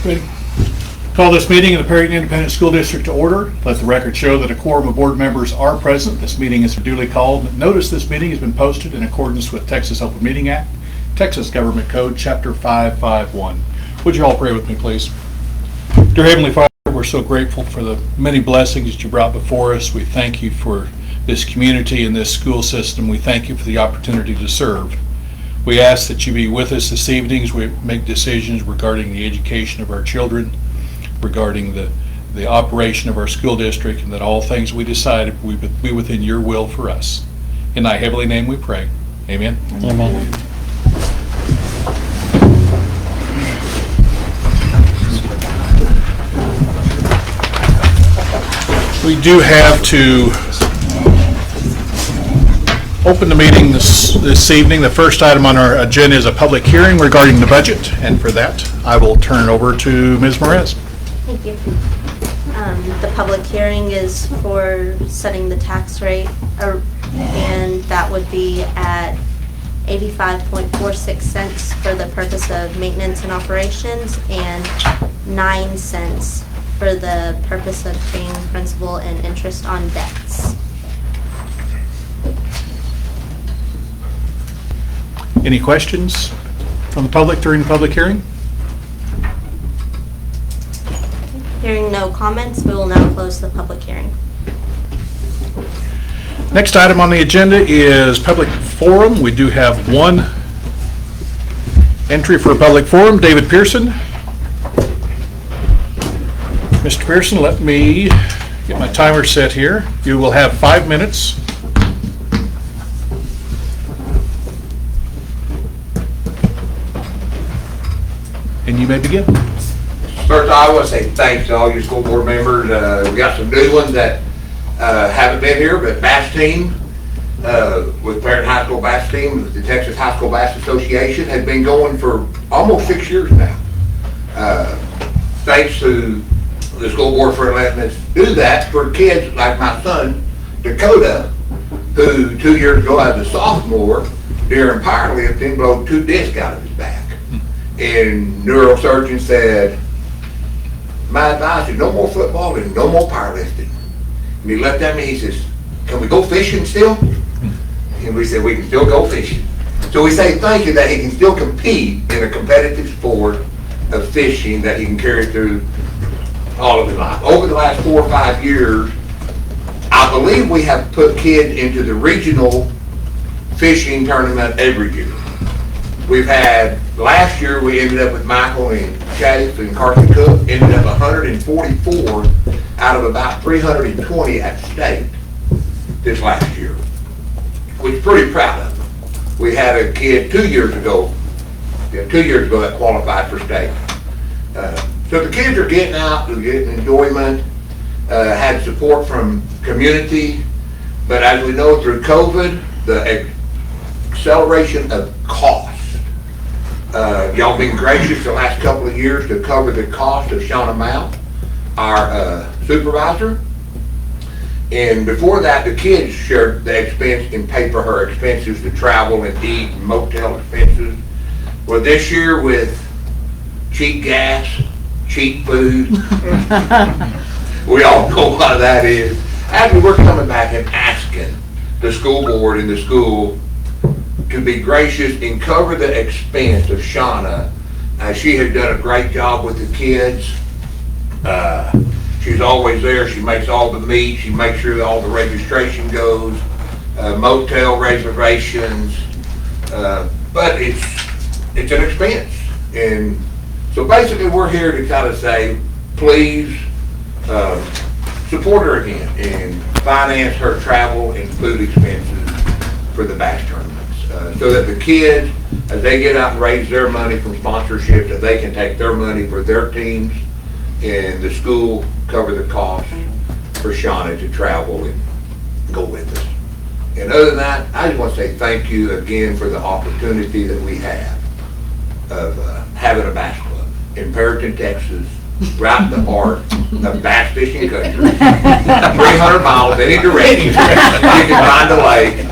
Ready? Call this meeting of the Perryton Independent School District to order. Let the record show that a quorum of board members are present. This meeting is duly called. Notice this meeting has been posted in accordance with Texas Open Meeting Act, Texas Government Code, Chapter 551. Would you all pray with me, please? Dear Heavenly Father, we're so grateful for the many blessings that you brought before us. We thank you for this community and this school system. We thank you for the opportunity to serve. We ask that you be with us this evening as we make decisions regarding the education of our children, regarding the operation of our school district, and that all things we decide will be within your will for us. In thy heavenly name we pray. Amen. Amen. We do have to open the meeting this evening. The first item on our agenda is a public hearing regarding the budget, and for that I will turn it over to Ms. Morez. Thank you. The public hearing is for setting the tax rate, and that would be at 85.46 cents for the purpose of maintenance and operations, and 9 cents for the purpose of paying principal and interest on debts. Any questions from the public during the public hearing? Hearing no comments, we will now close the public hearing. Next item on the agenda is public forum. We do have one entry for a public forum. David Pearson. Mr. Pearson, let me get my timer set here. You will have 5 minutes. And you may begin. First, I want to say thanks to all your school board members. We got some new ones that haven't been here, but bass team with Perryton High School bass team, the Texas High School Bass Association, has been going for almost 6 years now. Thanks to the school board for letting us do that for kids like my son, Dakota, who 2 years ago as a sophomore during powerlift and blew 2 discs out of his back. And neurosurgeon said, my advice is no more football and no more powerlifting. And he looked at me, he says, can we go fishing still? And we said, we can still go fishing. So we say thank you that he can still compete in a competitive sport of fishing that he can carry through all of his life. Over the last 4 or 5 years, I believe we have put kids into the regional fishing tournament every year. We've had, last year we ended up with Michael and Chase and Carson Cook, ended up 144 out of about 320 at state this last year, which pretty proud of them. We had a kid 2 years ago that qualified for state. So the kids are getting out, they're getting enjoyment, had support from community, but as we know through COVID, the acceleration of cost. Y'all been gracious the last couple of years to cover the cost of Shauna Mount, our supervisor. And before that, the kids shared the expense and paid for her expenses to travel and eat and motel expenses. Well, this year with cheap gas, cheap food, we all know what that is. Actually, we're coming back and asking the school board and the school to be gracious and cover the expense of Shauna. She has done a great job with the kids. She's always there. She makes all the meat. She makes sure that all the registration goes, motel reservations. But it's an expense. And so basically we're here to kind of say, please support her again and finance her travel and food expenses for the bass tournaments. So that the kids, as they get out and raise their money from sponsorships, that they can take their money for their teams, and the school cover the cost for Shauna to travel and go with us. And other than that, I just want to say thank you again for the opportunity that we have of having a bass club in Perryton, Texas, right in the heart of bass fishing country. 300 miles any direction, you can find a lake.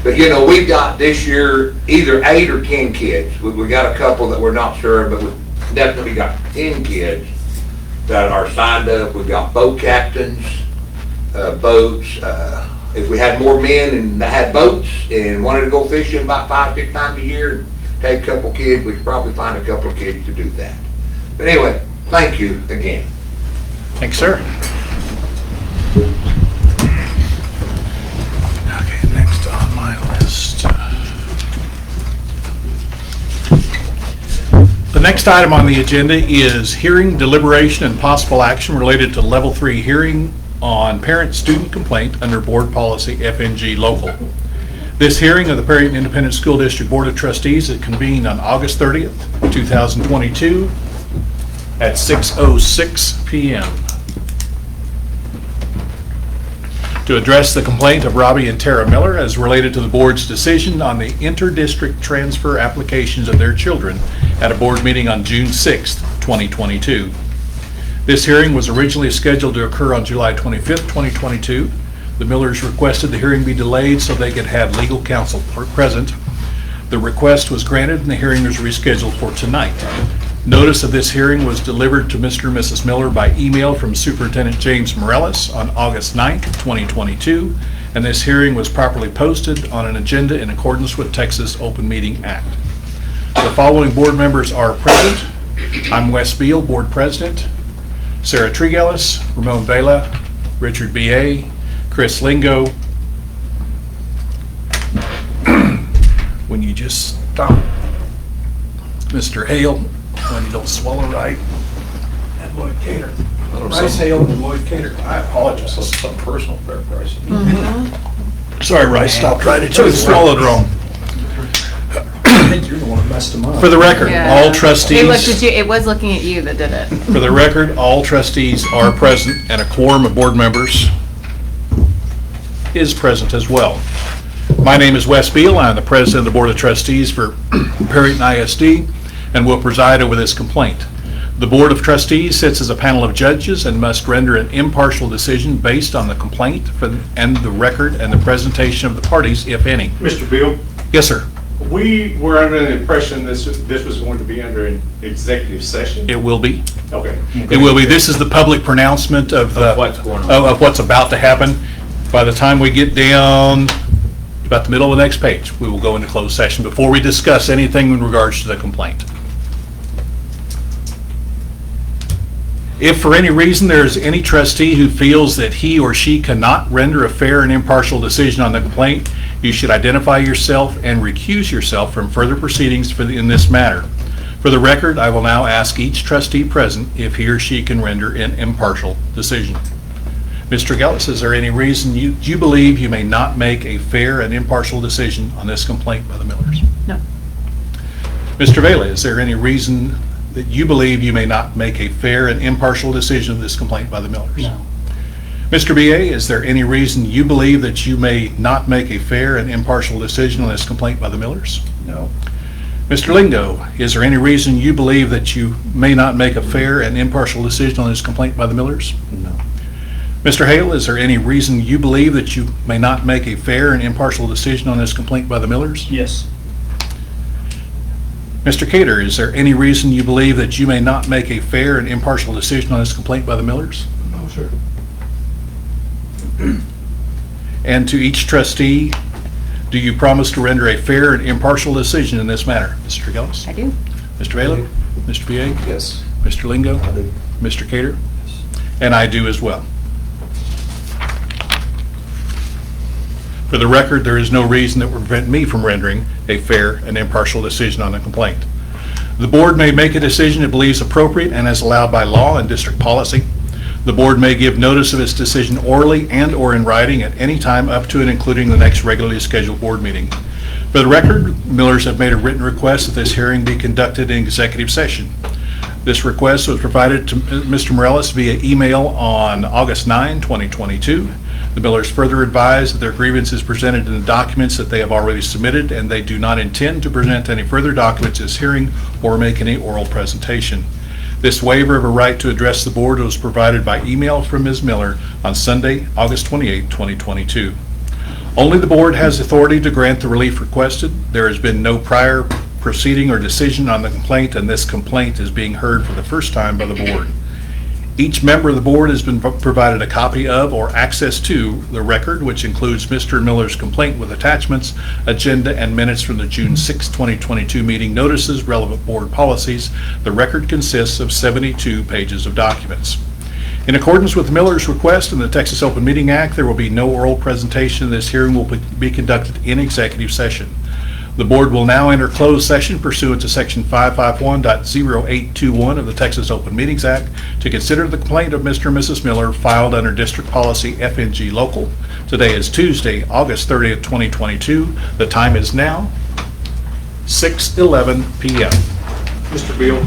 But you know, we've got this year either 8 or 10 kids. We got a couple that we're not sure, but definitely got 10 kids that are signed up. We've got boat captains, boats. If we had more men and that had boats and wanted to go fishing about 5-6 times a year, take a couple kids, we could probably find a couple of kids to do that. But anyway, thank you again. Thanks, sir. Okay, next on my list. The next item on the agenda is hearing, deliberation, and possible action related to Level 3 hearing on parent-student complaint under Board Policy FNG Local. This hearing of the Perryton Independent School District Board of Trustees is convened on August 30th, 2022 at 6:06 p.m. to address the complaint of Robbie and Tara Miller as related to the board's decision on the inter-district transfer applications of their children at a board meeting on June 6th, 2022. This hearing was originally scheduled to occur on July 25th, 2022. The Millers requested the hearing be delayed so they could have legal counsel present. The request was granted and the hearing was rescheduled for tonight. Notice of this hearing was delivered to Mr. and Mrs. Miller by email from Superintendent James Morales on August 9th, 2022, and this hearing was properly posted on an agenda in accordance with Texas Open Meeting Act. The following board members are present. I'm Wes Beal, Board President. Sarah Tregellis, Ramon Vela, Richard B.A., Chris Lingo. When you just stop. Mr. Hale, when you don't swallow right. And Lloyd Cater. Rice Hale and Lloyd Cater. I apologize. Some personal preparation. Sorry, Rice, stop trying to swallow it wrong. I think you're the one who messed them up. For the record, Yeah. all It looked trustees, at you, it was looking at you that did it. for the record, all trustees are present and a quorum of board members is present as well. My name is Wes Beal. I'm the president of the Board of Trustees for Perryton ISD and will preside over this complaint. The Board of Trustees sits as a panel of judges and must render an impartial decision based on the complaint and the record and the presentation of the parties, if any. Mr. Beal, Yes, sir. we were under the impression this was going to be under an executive session. It will be. Okay. It will be. This is the public pronouncement of what's going on. of what's about to happen. By the time we get down about the middle of the next page, we will go into closed session before we discuss anything in regards to the complaint. If for any reason there is any trustee who feels that he or she cannot render a fair and impartial decision on the complaint, you should identify yourself and recuse yourself from further proceedings in this matter. For the record, I will now ask each trustee present if he or she can render an impartial decision. Mr. Gellis, is there any reason you believe you may not make a fair and impartial decision on this complaint by the Millers? No. Mr. Vela, is there any reason that you believe you may not make a fair and impartial decision of this complaint by the Millers? No. Mr. B.A., is there any reason you believe that you may not make a fair and impartial decision on this complaint by the Millers? No. Mr. Lingo, is there any reason you believe that you may not make a fair and impartial decision on this complaint by the Millers? No. Mr. Hale, is there any reason you believe that you may not make a fair and impartial decision on this complaint by the Millers? Yes. Mr. Cater, is there any reason you believe that you may not make a fair and impartial decision on this complaint by the Millers? No, sir. And to each trustee, do you promise to render a fair and impartial decision in this matter? Mr. Gillis? I do. Mr. Bailey? Mr. B.A.? Yes. Mr. Lingo? I do. Mr. Cater? And I do as well. For the record, there is no reason that would prevent me from rendering a fair and impartial decision on the complaint. The board may make a decision it believes appropriate and as allowed by law and district policy. The board may give notice of its decision orally and/or in writing at any time up to and including the next regularly scheduled board meeting. For the record, Millers have made a written request that this hearing be conducted in executive session. This request was provided to Mr. Morales via email on August 9, 2022. The Millers further advise that their grievance is presented in the documents that they have already submitted, and they do not intend to present any further documents at this hearing or make any oral presentation. This waiver of a right to address the board was provided by email from Ms. Miller on Sunday, August 28, 2022. Only the board has authority to grant the relief requested. There has been no prior proceeding or decision on the complaint, and this complaint is being heard for the first time by the board. Each member of the board has been provided a copy of or access to the record, which includes Mr. Miller's complaint with attachments, agenda, and minutes from the June 6, 2022 meeting, notices, relevant board policies. The record consists of 72 pages of documents. In accordance with Miller's request and the Texas Open Meeting Act, there will be no oral presentation. This hearing will be conducted in executive session. The board will now enter closed session pursuant to Section 551.0821 of the Texas Open Meetings Act to consider the complaint of Mr. and Mrs. Miller filed under District Policy FNG Local. Today is Tuesday, August 30th, 2022. The time is now 6:11 p.m. Mr. Beal,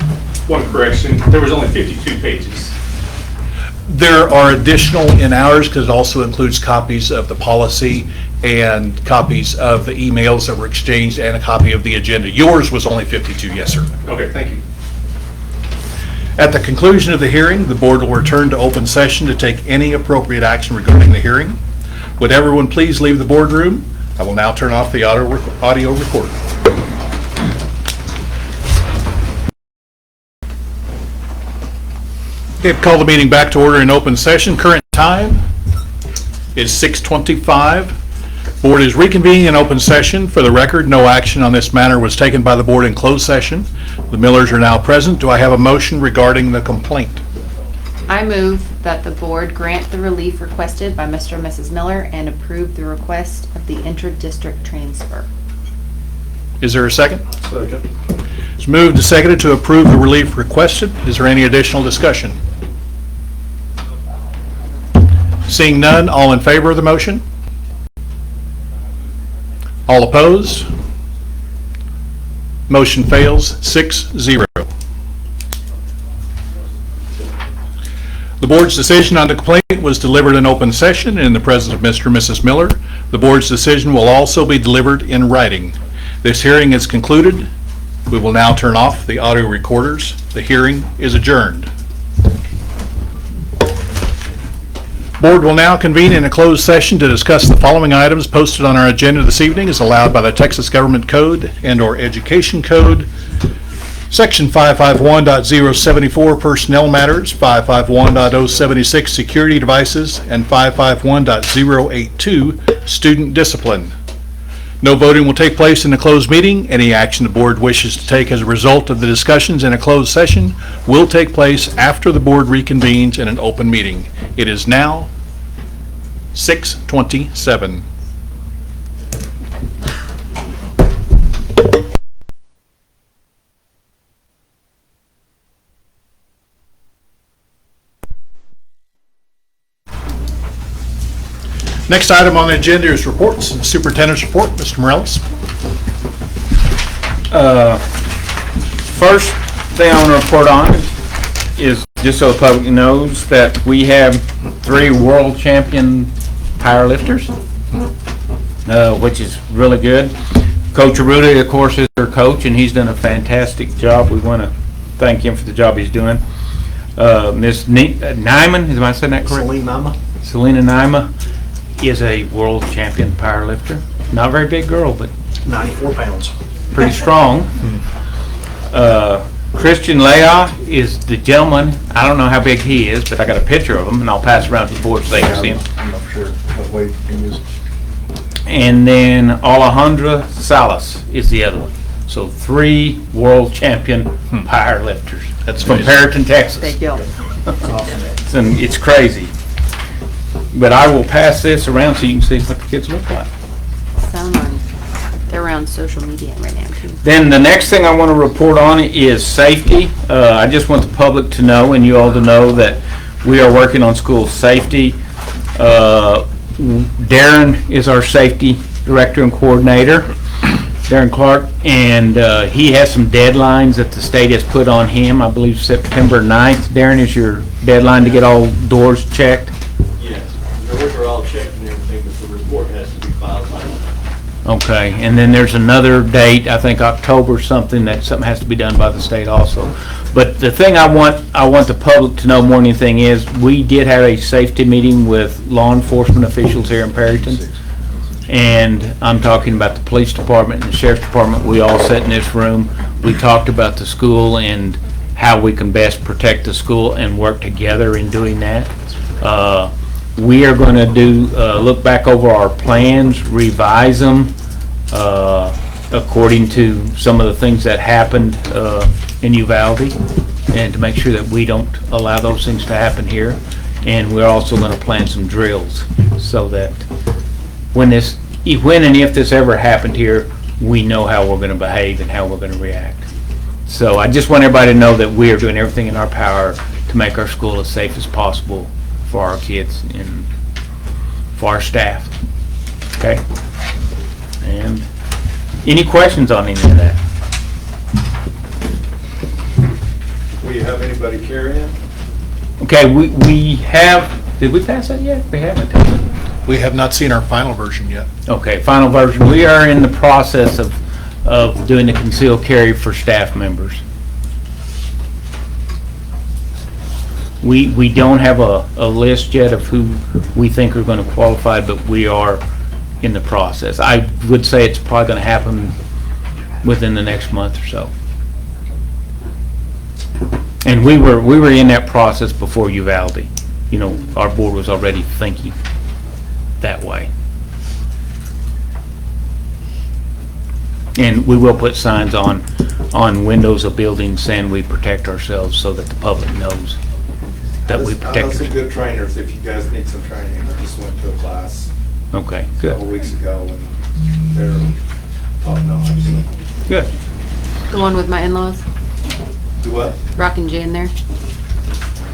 one correction, there was only 52 pages. There are additional in ours because it also includes copies of the policy and copies of the emails that were exchanged and a copy of the agenda. Yours was only 52, yes, sir. Okay, thank you. At the conclusion of the hearing, the board will return to open session to take any appropriate action regarding the hearing. Would everyone please leave the boardroom? I will now turn off the audio recorder. Okay, call the meeting back to order in open session. Current time is 6:25. Board is reconvening in open session. For the record, no action on this matter was taken by the board in closed session. The Millers are now present. Do I have a motion regarding the complaint? I move that the board grant the relief requested by Mr. and Mrs. Miller and approve the request of the intra-district transfer. Is there a second? Second. It's moved and seconded to approve the relief requested. Is there any additional discussion? Seeing none, all in favor of the motion? All opposed? Motion fails 6-0. The board's decision on the complaint was delivered in open session in the presence of Mr. and Mrs. Miller. The board's decision will also be delivered in writing. This hearing is concluded. We will now turn off the audio recorders. The hearing is adjourned. Board will now convene in a closed session to discuss the following items posted on our agenda this evening as allowed by the Texas Government Code and/or Education Code. Section 551.074 Personnel Matters, 551.076 Security Devices, and 551.082 Student Discipline. No voting will take place in the closed meeting. Any action the board wishes to take as a result of the discussions in a closed session will take place after the board reconvenes in an open meeting. It is now 6:27. Next item on the agenda is reports. Superintendent's report, Mr. Morales. First thing I want to report on is, just so the public knows, that we have 3 world champion powerlifters, which is really good. Coach Arruda, of course, is our coach, and he's done a fantastic job. We want to thank him for the job he's doing. Miss Nyman, am I saying that correct? Selena Nyma is a world champion powerlifter. Not a very big girl, but 94 pounds. pretty strong. Christian Leah is the gentleman. I don't know how big he is, but I got a picture of him, and I'll pass around to the board so they can see him. I'm not sure what weight he is. And then Alejandra Salas is the other one. So 3 world champion powerlifters. That's from amazing. Perryton, Texas. Thank you. And it's crazy. But I will pass this around so you can see what the kids look like. They're around social media right now too. Then the next thing I want to report on is safety. I just want the public to know, and you all to know, that we are working on school safety. Darren is our safety director and coordinator, Darren Clark, and he has some deadlines that the state has put on him. I believe September 9th. Darren, is your deadline to get all doors checked? Yes, those are all checked and everything, but the report has to be filed by. Okay, and then there's another date, I think October something, that something has to be done by the state also. But the thing I want the public to know more than anything is, we did have a safety meeting with law enforcement officials here in Perryton. And I'm talking about the police department and the sheriff's department. We all sat in this room. We talked about the school and how we can best protect the school and work together in doing that. We are going to look back over our plans, revise them according to some of the things that happened in Uvalde, and to make sure that we don't allow those things to happen here. And we're also going to plan some drills so that when and if this ever happened here, we know how we're going to behave and how we're going to react. So I just want everybody to know that we are doing everything in our power to make our school as safe as possible for our kids and for our staff. Okay? And any questions on any of that? Will you have anybody carry it? Okay, we have, did we pass that yet? We haven't. We have not seen our final version yet. Okay, final version. We are in the process of doing the concealed carry for staff members. We don't have a list yet of who we think are going to qualify, but we are in the process. I would say it's probably going to happen within the next month or so. And we were in that process before Uvalde. You know, our board was already thinking that way. And we will put signs on windows of buildings saying we protect ourselves so that the public knows that we I know protect some ourselves. good trainers, if you guys need some training. I just went to a class Okay, a couple good, weeks ago, and they're top notch. good. The one with my in-laws, Do what? Rockin' Jan there.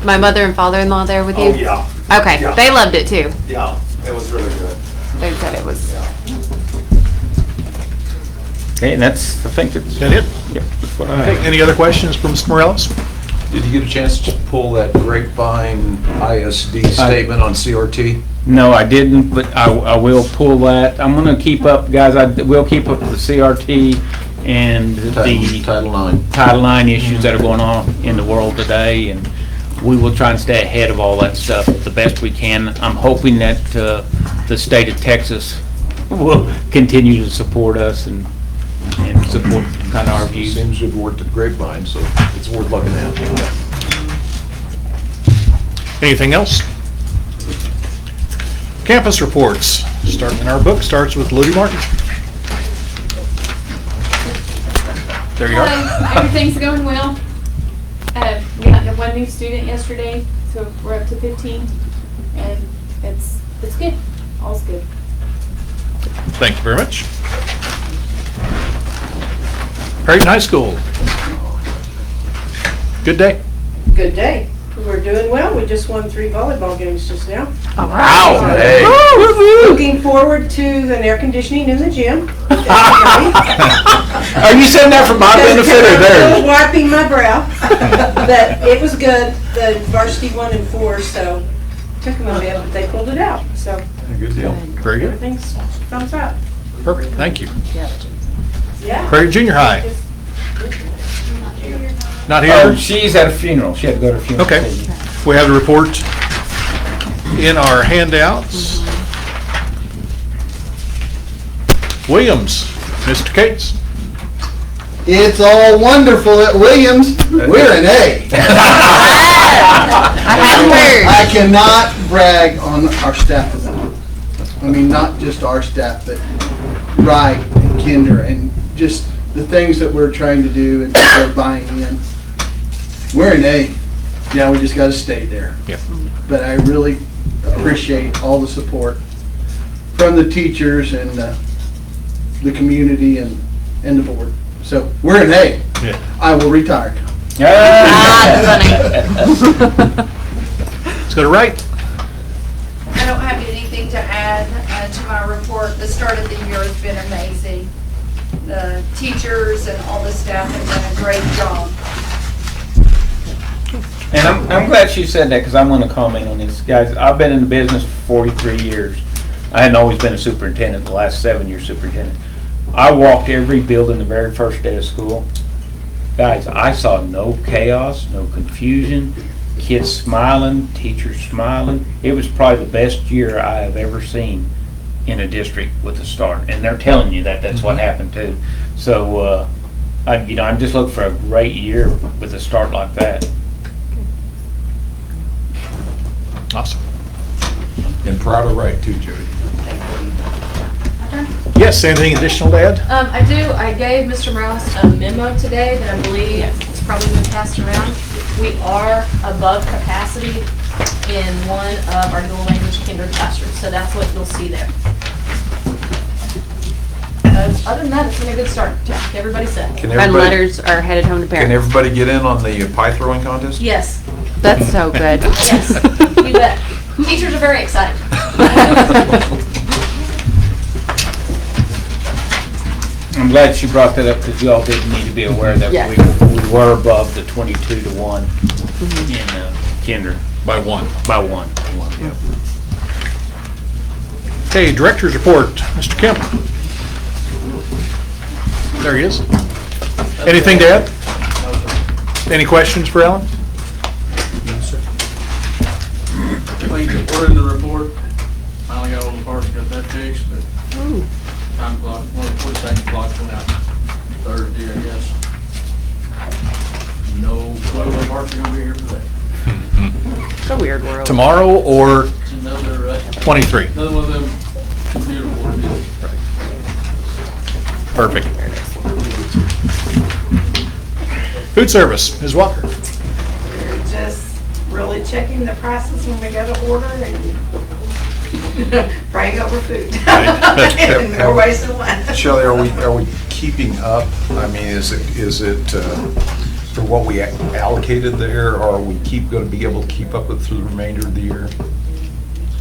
My mother and father-in-law there with you? Oh, yeah, Okay, Yeah. they loved it too. yeah, it was really good, They said it was. yeah. Okay, and that's, I think it's. Is that it? Yep, that's what I Okay, have. any other questions from Mr. Morales? Did you get a chance to pull that Grapevine ISD statement on CRT? No, I didn't, but I will pull that. I'm gonna keep up, guys, I will keep up the CRT and the Title IX. Title IX issues that are going on in the world today, and we will try and stay ahead of all that stuff the best we can. I'm hoping that the state of Texas will continue to support us and support kind of our views. Seems to have worked at Grapevine, so it's worth looking at. Anything else? Campus reports. Starting in our book, starts with Ludi Martin. There you are. Everything's going well. We had one new student yesterday, so we're up to 15, and it's good. All's good. Thank you very much. Perryton High School. Good day. Good day. We're doing well. We just won 3 volleyball games just now. Wow. Hey. Looking forward to an air conditioning in the gym. Are you saying that for my benefit or I'm theirs? wiping my brow. But it was good. The varsity won in 4, so took them a bit, but they pulled it out. So Good deal. Very good. everything's thumbs up. Perfect. Thank you. Yeah. Prairie Junior High. Not Oh, here. she's at a funeral. She had to go to a funeral. Okay. We have the report in our handouts. Williams, Mr. Cates. It's all wonderful at Williams. We're an A. I hadn't heard. I cannot brag on our staff enough. I mean, not just our staff, but Wright and Kinder and just the things that we're trying to do and people are buying in. We're an A. Yeah, we just got to stay there. Yep. But I really appreciate all the support from the teachers and the community and the board. So we're an A. Yeah. I will retire. Let's go to Wright. I don't have anything to add to my report. The start of the year has been amazing. The teachers and all the staff have done a great job. And I'm glad she said that, because I'm going to comment on this. Guys, I've been in the business for 43 years. I hadn't always been a superintendent, the last 7 years superintendent. I walked every building the very first day of school. Guys, I saw no chaos, no confusion, kids smiling, teachers smiling. It was probably the best year I have ever seen in a district with a start, and they're telling you that that's what happened too. So, I'm just looking for a great year with a start like that. Awesome. And proud of right too, Jody. Yes, anything additional to add? I do. I gave Mr. Morales a memo today that I believe it's probably been passed around. We are above capacity in one of our dual language kinder classrooms, so that's what you'll see there. Other than that, it's been a good start. Everybody said. Can And everybody, letters are headed home to can parents. everybody get in on the pie throwing contest? Yes, That's so good. yes, you bet. Teachers are very excited. I'm glad she brought that up because you all did need to be aware that Yeah. we were above the 22 to 1 in kinder By one. by one. Okay, director's report, Mr. Kemp. There he is. Anything to add? Any questions for Alan? We're in the report. Finally got all the parts, got that fixed, but time clock, one second clock went out Thursday, I guess. No clue what parts are gonna be here for that. It's a weird world. Tomorrow or It's another, 23? another one of them computer board deals. Perfect. Food service, Ms. Walker. We're just really checking the prices when we go to order and praying over food. In more ways than one. Shelley, are we keeping up? I mean, is it for what we allocated there, or are we gonna be able to keep up with through the remainder of the year?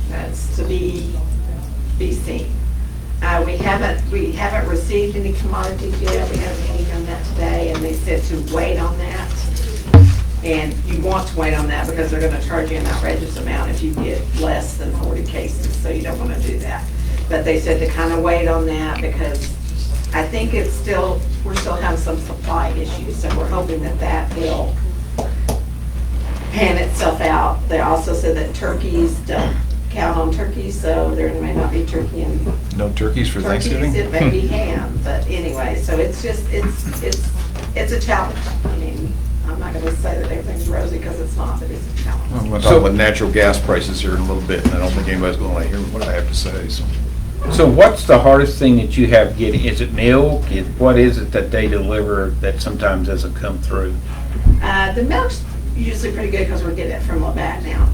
That's to be seen. We haven't received any commodities yet. We haven't had any on that today, and they said to wait on that. And you want to wait on that because they're gonna charge you an outrageous amount if you get less than 40 cases, so you don't wanna do that. But they said to kind of wait on that because I think we're still having some supply issues, so we're hoping that will pan itself out. They also said that turkeys don't count on turkeys, so there may not be turkey and No turkeys for Thanksgiving? turkeys, it may be ham, but anyway, so it's just, it's a challenge. I mean, I'm not gonna say that everything's rosy because it's not, but it's a challenge. I'm gonna talk about natural gas prices here in a little bit, and I don't think anybody's gonna like hear what I have to say, so. So what's the hardest thing that you have getting? Is it milk? What is it that they deliver that sometimes doesn't come through? The milk's usually pretty good because we're getting it from Labatt now.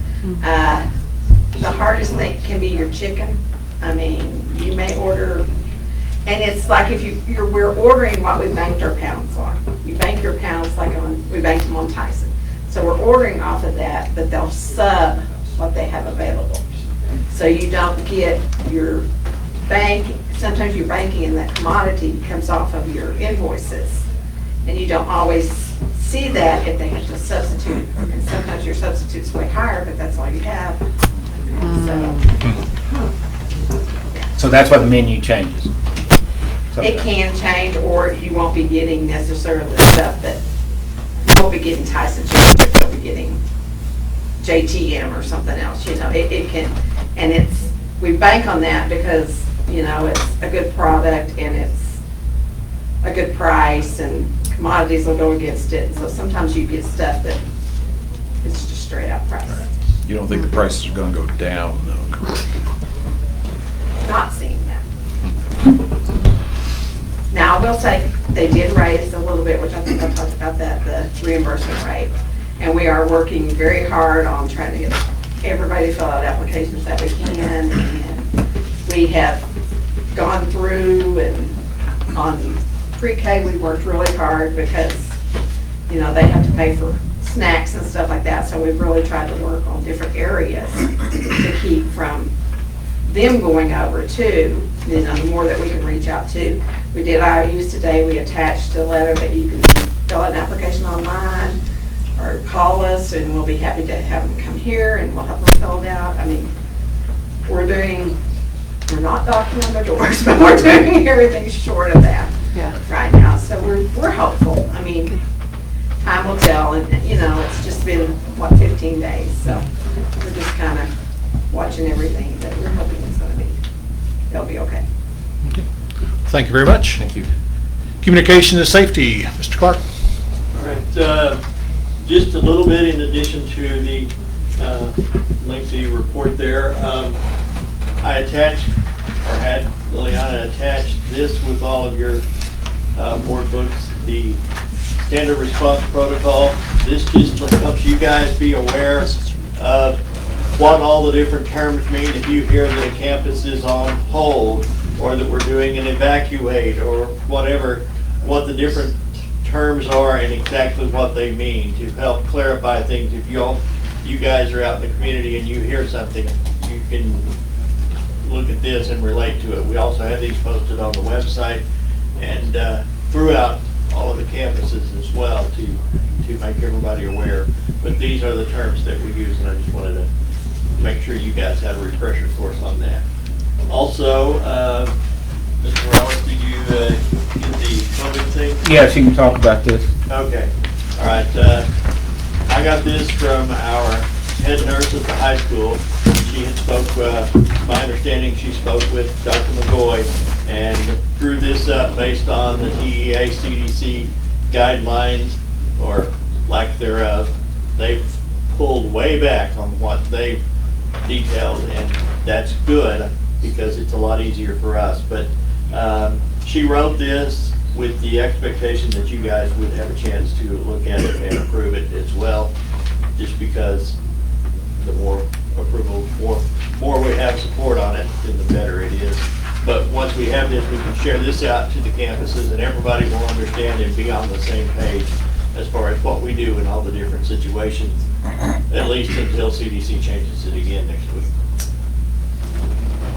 The hardest thing can be your chicken. I mean, you may order, and it's like if we're ordering what we banked our pounds on. You bank your pounds we banked them on Tyson. So we're ordering off of that, but they'll sub what they have available. So you don't get your bank, sometimes your banking and that commodity comes off of your invoices. And you don't always see that if they have to substitute. And sometimes your substitute's way higher, but that's all you have. So that's why the menu changes. It can change, or you won't be getting necessarily stuff that, you won't be getting Tyson chicken, but you'll be getting JTM or something else, it can, and we bank on that because, it's a good product and it's a good price and commodities will go against it, so sometimes you get stuff that it's just straight up price. You don't think the prices are gonna go down, though, correct? Not seeing that. Now, I will say, they did raise a little bit, which I think I talked about that, the reimbursement rate. And we are working very hard on trying to get everybody to fill out applications that we can. And we have gone through, and on pre-K, we worked really hard because, they have to pay for snacks and stuff like that. So we've really tried to work on different areas to keep from them going over too, the more that we can reach out to. We did IOUs today. We attached a letter that you can fill out an application online or call us, and we'll be happy to have them come here and we'll have them filled out. I mean, we're not knocking on their doors, but we're doing everything short of that right now. So we're hopeful. I mean, time will tell, and it's just been 15 days, so we're just kind of watching everything, but we're hoping it's going to be they'll be okay. Thank you very much. Thank you. Communication and safety, Mr. Clark. All right, just a little bit in addition to the lengthy report there. I attached, or had Liliana attached this with all of your board books, the standard response protocol. This just helps you guys be aware of what all the different terms mean if you hear that a campus is on hold, or that we're doing an evacuate, or whatever, what the different terms are and exactly what they mean, to help clarify things. If you guys are out in the community and you hear something, you can look at this and relate to it. We also have these posted on the website and throughout all of the campuses as well to make everybody aware. But these are the terms that we use, and I just wanted to make sure you guys had a refresher course on that. Also, Mr. Morales, did you get the COVID thing? Yes, you can talk about this. Okay, all right. I got this from our head nurse at the high school. She had my understanding, she spoke with Dr. McGoy and drew this up based on the DEA CDC guidelines, or lack thereof. They've pulled way back on what they've detailed, and that's good because it's a lot easier for us. But she wrote this with the expectation that you guys would have a chance to look at it and approve it as well, just because the more approval, more we have support on it, then the better it is. But once we have this, we can share this out to the campuses, and everybody will understand and be on the same page as far as what we do in all the different situations, at least until CDC changes it again next week.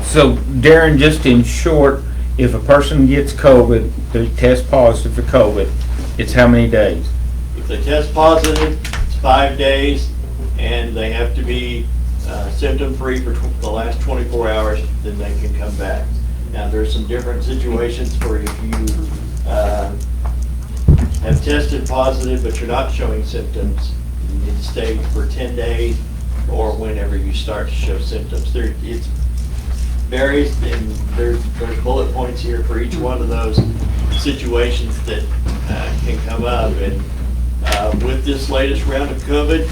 So Darren, just in short, if a person gets COVID, they test positive for COVID, it's how many days? If they test positive, it's 5 days, and they have to be symptom-free for the last 24 hours, then they can come back. Now, there's some different situations for if you have tested positive, but you're not showing symptoms, you need to stay for 10 days, or whenever you start to show symptoms. It varies, and there's bullet points here for each one of those situations that can come up. And with this latest round of COVID,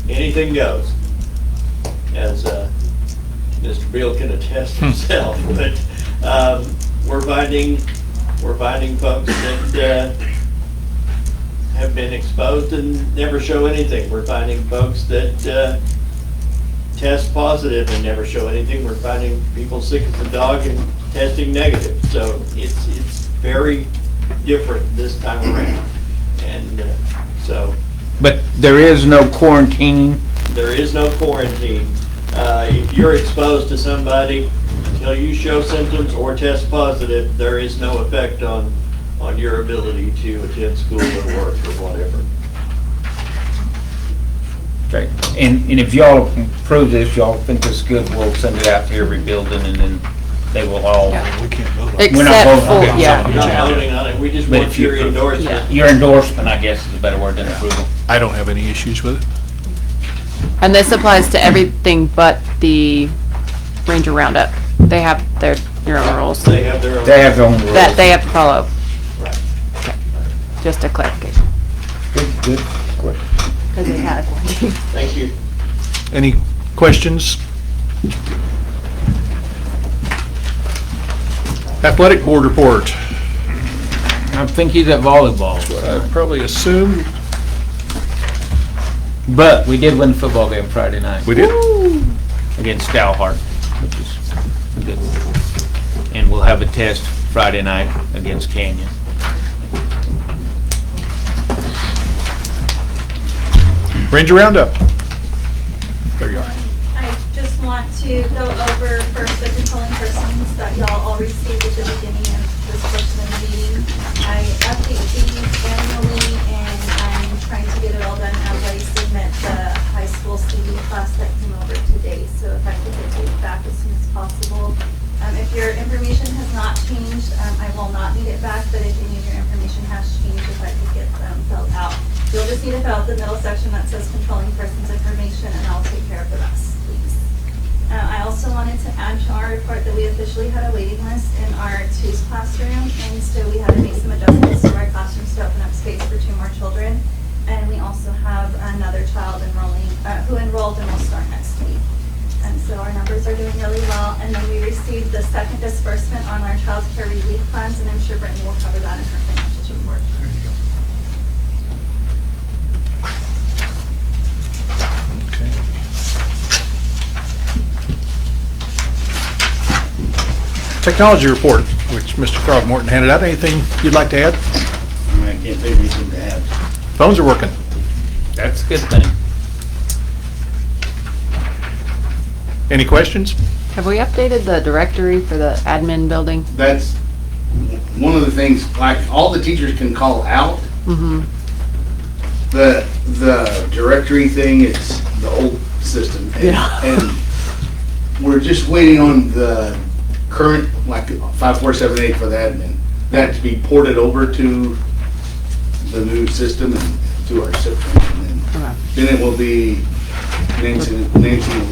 anything goes, as Mr. Beal can attest himself. But we're finding folks that have been exposed and never show anything. We're finding folks that test positive and never show anything. We're finding people sick as a dog and testing negative. So it's very different this time around. And But there is no quarantining? There is no quarantine. If you're exposed to somebody, until you show symptoms or test positive, there is no effect on your ability to attend school or work or whatever. Okay. And if y'all approve this, y'all think this is good, we'll send it out to every building, and then they will all. Yeah. We can't vote on it. We're not Except voting for, on it. yeah. We're not voting on it, we just But want if you- your endorsement. Your endorsement, I guess, is a better word than approval. I don't have any issues with it. And this applies to everything but the Ranger Roundup. They have their own rules They have their own. They have their own rules. that they have to follow. Right. Just a clarification. Good. Because they had a quarantine. Thank you. Any questions? Athletic board report. I think he's at volleyball. I probably assumed But we did win the football game Friday night. we did. Against Stalhart, which is good. And we'll have a test Friday night against Canyon. Ranger Roundup. There you are. I just want to go over first the controlling persons that y'all all received at the beginning of this portion of the meeting. I update these annually, and I'm trying to get it all done as I submit the high school CD class that came over today. So if I could get it back as soon as possible. If your information has not changed, I will not need it back, but if any of your information has changed, if I could get them filled out. You'll just need to fill out the middle section that says controlling persons information, and I'll take care of the rest, please. I also wanted to add to our report that we officially had a waiting list in our twos classroom, and so we had to make some adjustments to our classrooms to open up space for 2 more children. And we also have another child who enrolled and will start next week. And so our numbers are doing really well. And then we received the second disbursement on our child care relief funds, and I'm sure Brittany will cover that in her financials report. Okay. Technology report, which Mr. Throgmorton handed out. Anything you'd like to add? I can't think of anything to add. Phones are working. That's a good thing. Any questions? Have we updated the directory for the admin building? That's one of the things, like, all the teachers can call out. Mm-hmm. The directory thing, it's the old system. And we're just waiting on the current, like, 5478 for the admin, that to be ported over to the new system and to our system. And then it will be Nancy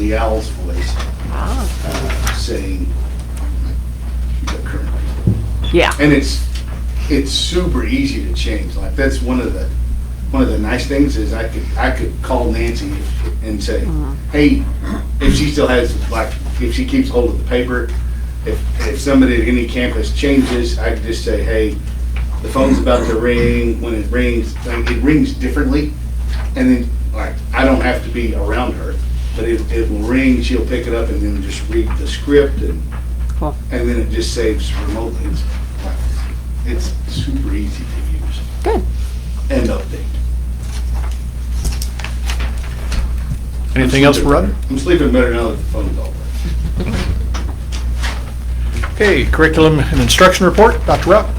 Leal's voice saying the current. Yeah. And it's super easy to change. Like, that's one of the nice things is I could call Nancy and say, hey, if she still has, like, if she keeps hold of the paper, if somebody at any campus changes, I could just say, hey, the phone's about to ring. When it rings, like, it rings differently, and then, like, I don't have to be around her, but it will ring. She'll pick it up and then just read the script, and Cool. And then it just saves remotely. It's super easy to use. Good. And update. Anything else for other? I'm sleeping better now that the phone's all right. Okay, curriculum and instruction report, Dr. Rupp.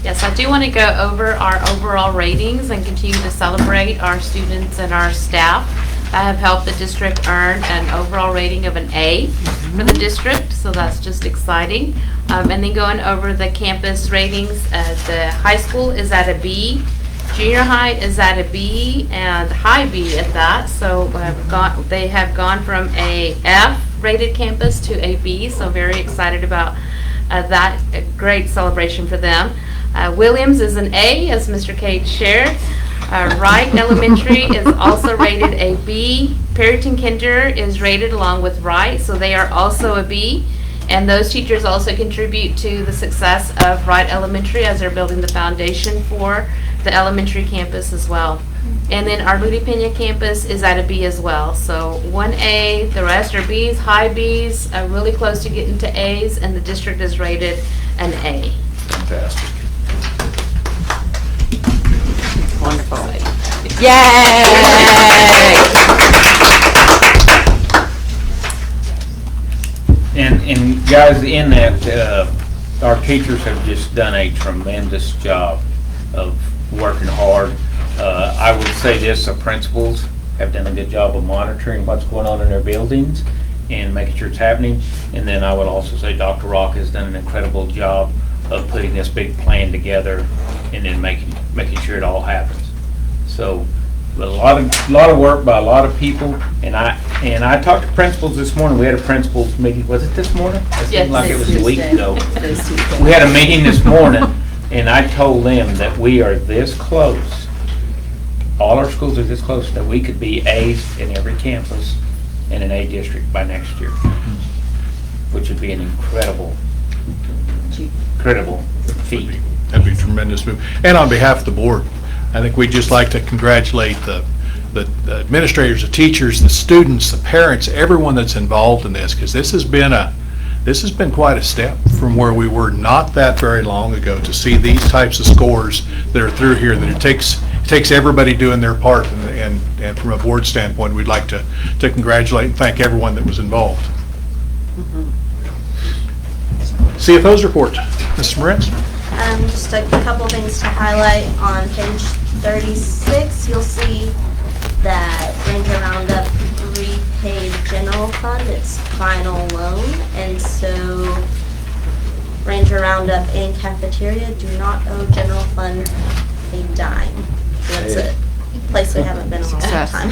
Yes, I do want to go over our overall ratings and continue to celebrate our students and our staff that have helped the district earn an overall rating of an A for the district, so that's just exciting. And then going over the campus ratings, the high school is at a B, junior high is at a B, and high B at that, so they have gone from a F rated campus to a B, so very excited about that. A great celebration for them. Williams is an A, as Mr. Cade shared. Wright Elementary is also rated a B. Perryton Kinder is rated along with Wright, so they are also a B. And those teachers also contribute to the success of Wright Elementary as they're building the foundation for the elementary campus as well. And then our Ludi Pena campus is at a B as well. So 1A, the rest are Bs, high Bs, really close to getting to As, and the district is rated an A. Fantastic. Wonderful. Yay! And guys, in that, our teachers have just done a tremendous job of working hard. I would say this, the principals have done a good job of monitoring what's going on in their buildings and making sure it's happening. And then I would also say Dr. Rock has done an incredible job of putting this big plan together and then making sure it all happens. So a lot of work by a lot of people, and I talked to principals this morning. We had a principals meeting. Was it this morning? It seemed like it was a week ago. We had a meeting this morning, and I told them that we are this close. All our schools are this close that we could be A's in every campus in an A district by next year, which would be an incredible feat. That'd be a tremendous move. And on behalf of the board, I think we'd just like to congratulate the administrators, the teachers, the students, the parents, everyone that's involved in this, because this has been quite a step from where we were not that very long ago to see these types of scores that are through here, that it takes everybody doing their part, and from a board standpoint, we'd like to congratulate and thank everyone that was involved. CFO's report, Mrs. Moritz. Just a couple things to highlight. On page 36, you'll see that Ranger Roundup repaid general fund its final loan, and so Ranger Roundup and cafeteria do not owe general fund a dime. That's a place we haven't been in a long time.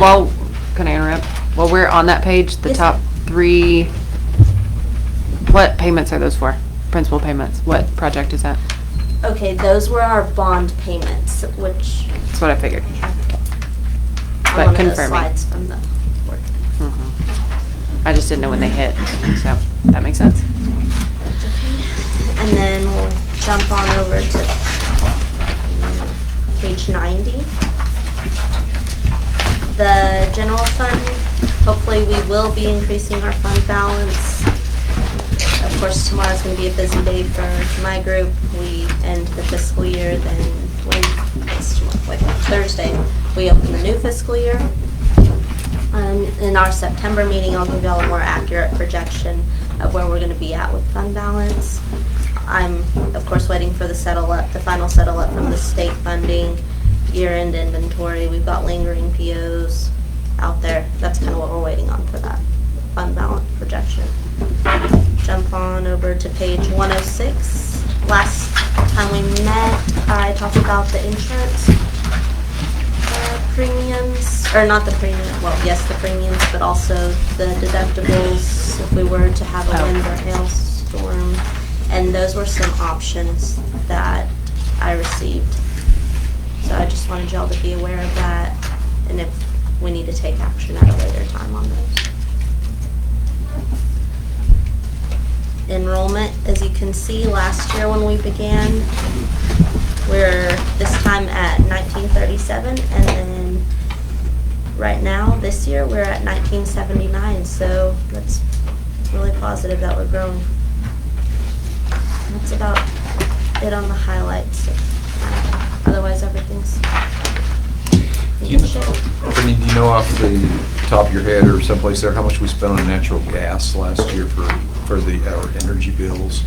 Well, can I interrupt? While we're on that page, the Yes, top three What payments are those for? Principal payments? What project is that? Okay, those were our bond payments, which That's what I figured. on But one of those confirming. slides from the work. I just didn't know when they hit, so that makes sense. And then we'll jump on over to page 90. The general fund, hopefully we will be increasing our fund balance. Of course, tomorrow's gonna be a busy day for my group. We end the fiscal year, then Thursday, we open the new fiscal year. In our September meeting, I'll give y'all a more accurate projection of where we're gonna be at with fund balance. I'm, of course, waiting for the final settle up from the state funding, year-end inventory. We've got lingering POs out there. That's kind of what we're waiting on for that fund balance projection. Jump on over to page 106. Last time we met, I talked about the insurance premiums, or not the premium, well, yes, the premiums, but also the deductibles if we were to have a wind or hailstorm. And those were some options that I received. So I just wanted y'all to be aware of that, and if we need to take action at a later time on those. Enrollment, as you can see, last year when we began, we're this time at 1937, and then right now, this year, we're at 1979, so that's really positive that we're growing. That's about it on the highlights. Otherwise, everything's in good shape. Brittany, do you know off the top of your head or someplace there how much we spent on natural gas last year for our energy bills?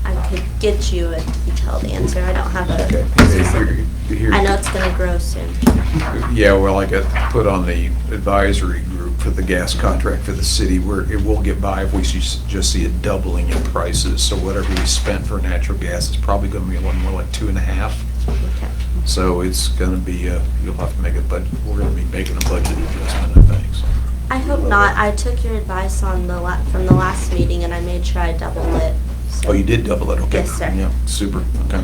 I could get you a detailed answer. I don't have a Okay. specific. Here- I know it's gonna grow soon. Yeah, well, I got put on the advisory group for the gas contract for the city, where it will get by if we just see a doubling in prices. So whatever we spent for natural gas is probably gonna be a little more like 2.5. Okay. So it's gonna be, you'll have to make a budget, we're gonna be making a budget adjustment, I think, so. I hope not. I took your advice on from the last meeting, and I made sure I doubled it. So- Oh, you did double it, okay. Yes, sir. Yeah, super, okay,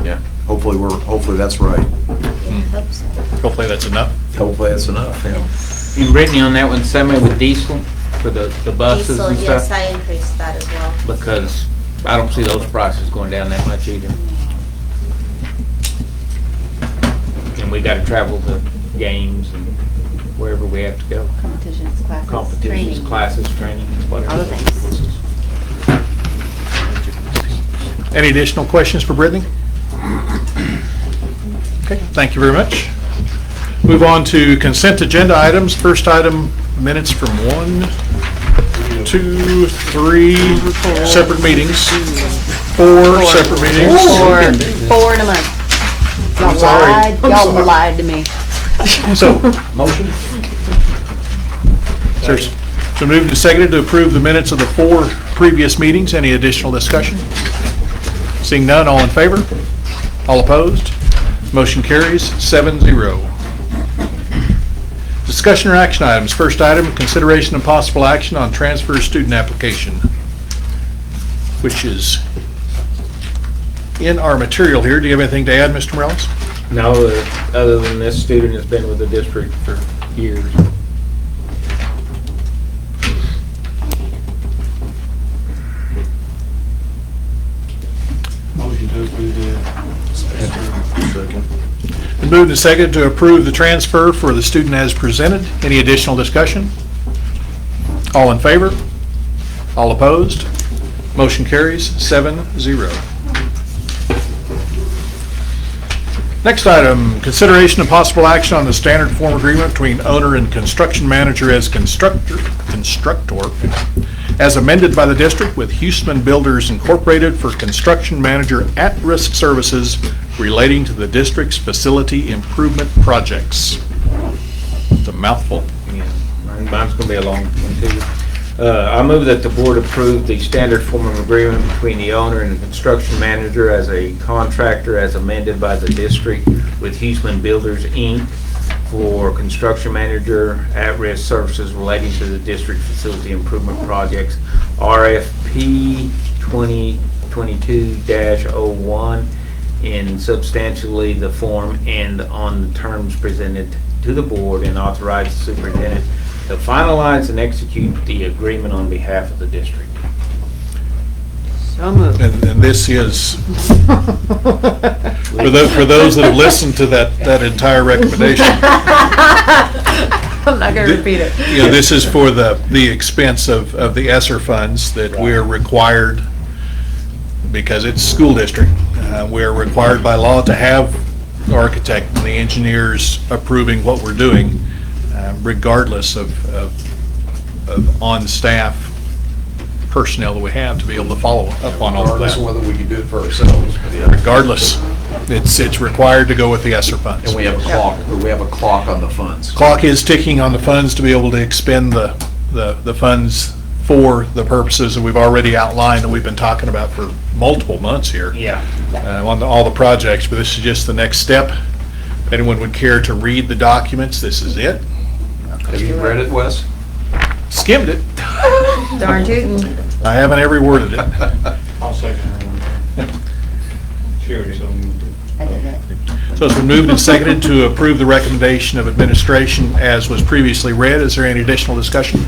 yeah. Hopefully that's right. Yeah, I hope so. Hopefully that's enough. Hopefully that's enough, yeah. And Brittany, on that one, semi with diesel for the buses Diesel, and yes, stuff? I increased that as well. Because I don't see those prices going down that much either. And we gotta travel to games and wherever we have to go. Competitions, classes, Competitions, training. classes, training, whatever. Other things. Any additional questions for Brittany? Okay, thank you very much. Move on to consent agenda items. First item, minutes from 1, 2, 3 separate meetings, 4 separate meetings. Four in a month. Y'all I'm sorry. lied, I'm y'all sorry. lied to me. So, Motion? so moved and seconded to approve the minutes of the 4 previous meetings. Any additional discussion? Seeing none, all in favor? All opposed? Motion carries 7-0. Discussion or action items. First item, consideration and possible action on transfer student application, which is in our material here. Do you have anything to add, Mr. Morales? No, other than this student has been with the district for years. Motion to approve Been moved and seconded to approve the transfer for the student as presented. Any additional discussion? All in favor? All opposed? Motion carries 7-0. Next item, consideration of possible action on the standard form agreement between owner and construction manager as constructor, as amended by the district with Huesman Builders Incorporated for construction manager at-risk services relating to the district's facility improvement projects. It's a mouthful. Yeah, mine's gonna be a long one too. I move that the board approve the standard form of agreement between the owner and the construction manager as a contractor as amended by the district with Huesman Builders, Inc. for construction manager, at-risk services relating to the district facility improvement projects, RFP 2022-01, in substantially the form and on the terms presented to the board, and authorize the superintendent to finalize and execute the agreement on behalf of the district. So moved. And this is, for those that have listened to that entire recommendation, I'm not going to repeat it. you know, this is for the expense of the ESSER funds that we're required, because it's school district, we're required by law to have the architect and the engineers approving what we're doing, regardless of on-staff personnel that we have to be able to follow up on all of Regardless of that. whether we can do it for ourselves. but yeah. Regardless, it's required to go with the ESSER funds. And we have a clock, or we have a clock on the funds. Clock is ticking on the funds to be able to expend the funds for the purposes that we've already outlined and we've been talking about for multiple months here. Yeah. On all the projects, but this is just the next step. If anyone would care to read the documents, this is it. Have you read it, Wes? Skimmed it. Darn tootin'. I haven't every word of it. I'll second her. Sure, so. I did that. So it's been moved and seconded to approve the recommendation of administration as was previously read. Is there any additional discussion?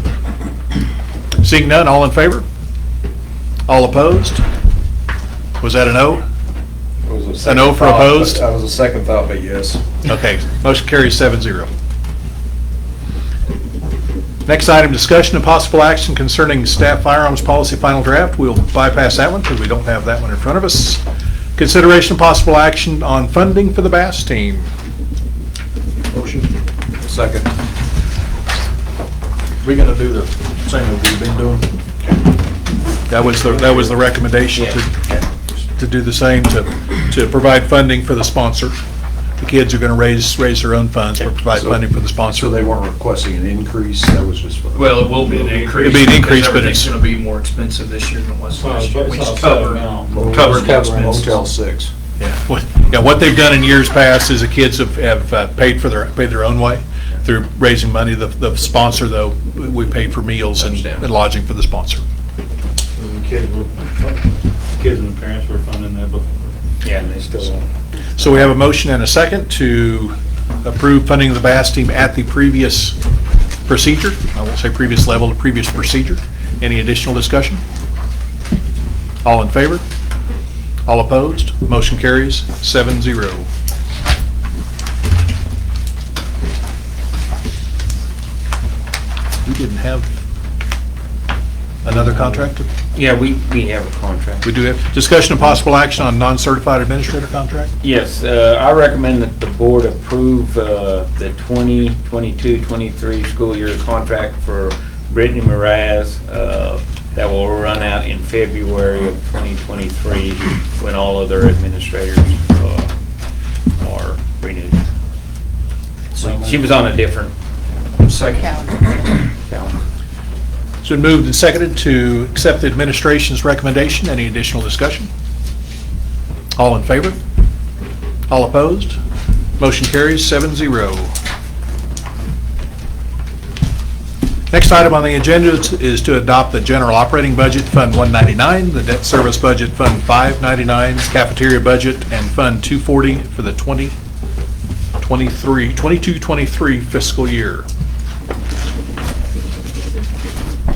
Seeing none, all in favor? All opposed? Was that an O? A no for opposed? That was a second thought, but yes. Okay, motion carries 7-0. Next item, discussion and possible action concerning staff firearms policy final draft. We'll bypass that one because we don't have that one in front of us. Consideration and possible action on funding for the bass team. Motion. Second. We're gonna do the same as we've been doing. That was the recommendation to do the same, to provide funding for the sponsor. The kids are gonna raise their own funds, but provide funding for the sponsor. So they weren't requesting an increase, that was just. Well, it will be an increase. It'll be an increase, but because it's- everything's gonna be more expensive this year than it was last year. We just It's covered Motel the expenses. Motel 6. Yeah, what they've done in years past is the kids have paid their own way through raising money. The sponsor, though, we paid for meals and lodging for the sponsor. The kids and the parents were funding that before. Yeah, and they still are. So we have a motion and a second to approve funding of the bass team at the previous procedure. I won't say previous level, the previous procedure. Any additional discussion? All in favor? All opposed? Motion carries 7-0. We didn't have another contract? Yeah, we have a contract. We do have discussion and possible action on non-certified administrator contract? Yes, I recommend that the board approve the 2022-23 school year contract for Brittany Mraz. That will run out in February of 2023 when all other administrators are renewed. She was on a different calendar. It's been moved and seconded to accept the administration's recommendation. Any additional discussion? All in favor? All opposed? Motion carries 7-0. Next item on the agenda is to adopt the general operating budget, Fund 199, the debt service budget, Fund 599, cafeteria budget, and Fund 240 for the 22-23 fiscal year.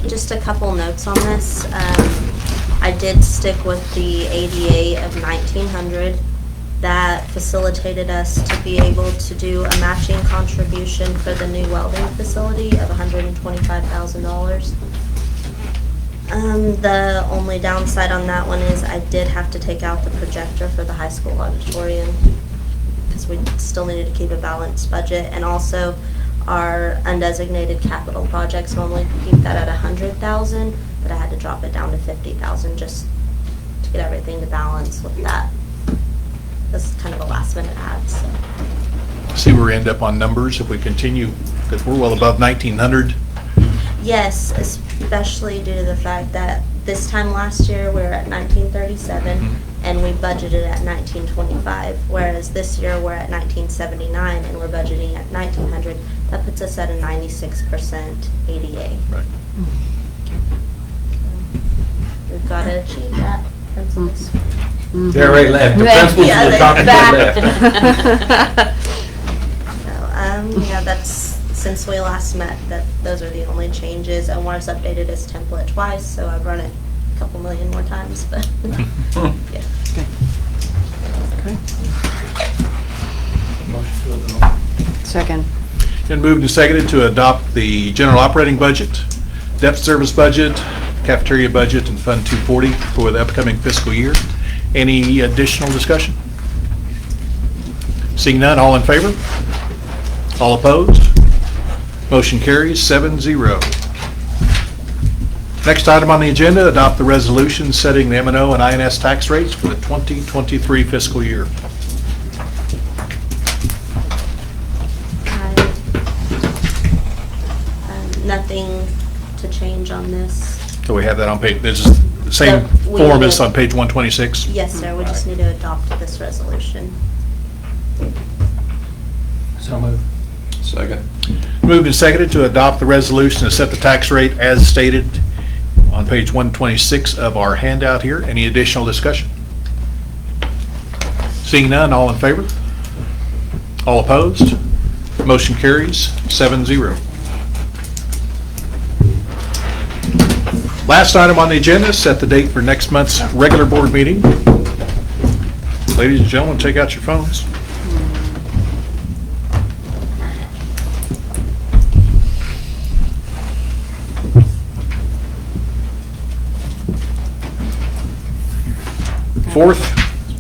Just a couple notes on this. I did stick with the ADA of 1900. That facilitated us to be able to do a matching contribution for the new welding facility of $125,000. The only downside on that one is I did have to take out the projector for the high school auditorium because we still needed to keep a balanced budget, and also our undesignated capital projects normally keep that at $100,000, but I had to drop it down to $50,000 just to get everything to balance with that. This is kind of a last minute add, so. See where we end up on numbers if we continue, because we're well above 1,900. Yes, especially due to the fact that this time last year, we were at 1937, and we budgeted at 1925, whereas this year, we're at 1979, and we're budgeting at 1900. That puts us at a 96% ADA. Right. We've got to achieve that, principals. They already left. The principals Yeah, were talking back. to left. So, yeah, that's, since we last met, those are the only changes. I want us updated as template twice, so I've run it a couple million more times, but, yeah. Second. Been moved and seconded to adopt the general operating budget, debt service budget, cafeteria budget, and Fund 240 for the upcoming fiscal year. Any additional discussion? Seeing none, all in favor? All opposed? Motion carries 7-0. Next item on the agenda, adopt the resolution setting the M&O and INS tax rates for the 2023 fiscal year. Nothing to change on this. So we have that on page, this is the same We form need as to- on page 126? Yes, sir, we just need to adopt this resolution. So moved. Second. Moved and seconded to adopt the resolution to set the tax rate as stated on page 126 of our handout here. Any additional discussion? Seeing none, all in favor? All opposed? Motion carries 7-0. Last item on the agenda, set the date for next month's regular board meeting. Ladies and gentlemen, take out your phones.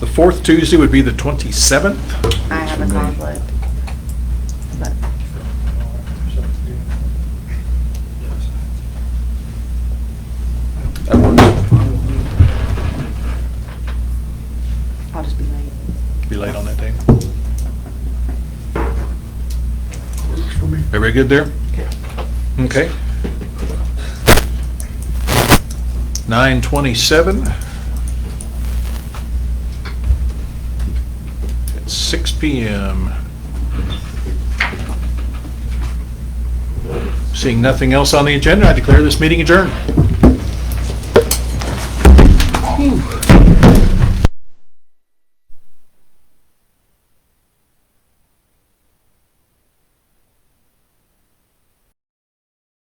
The fourth Tuesday would be the 27th. I have a conflict. But That works. I'll just be late. Be late on that day. Everybody good there? Okay. 9:27. At 6 PM. Seeing nothing else on the agenda, I declare this meeting adjourned.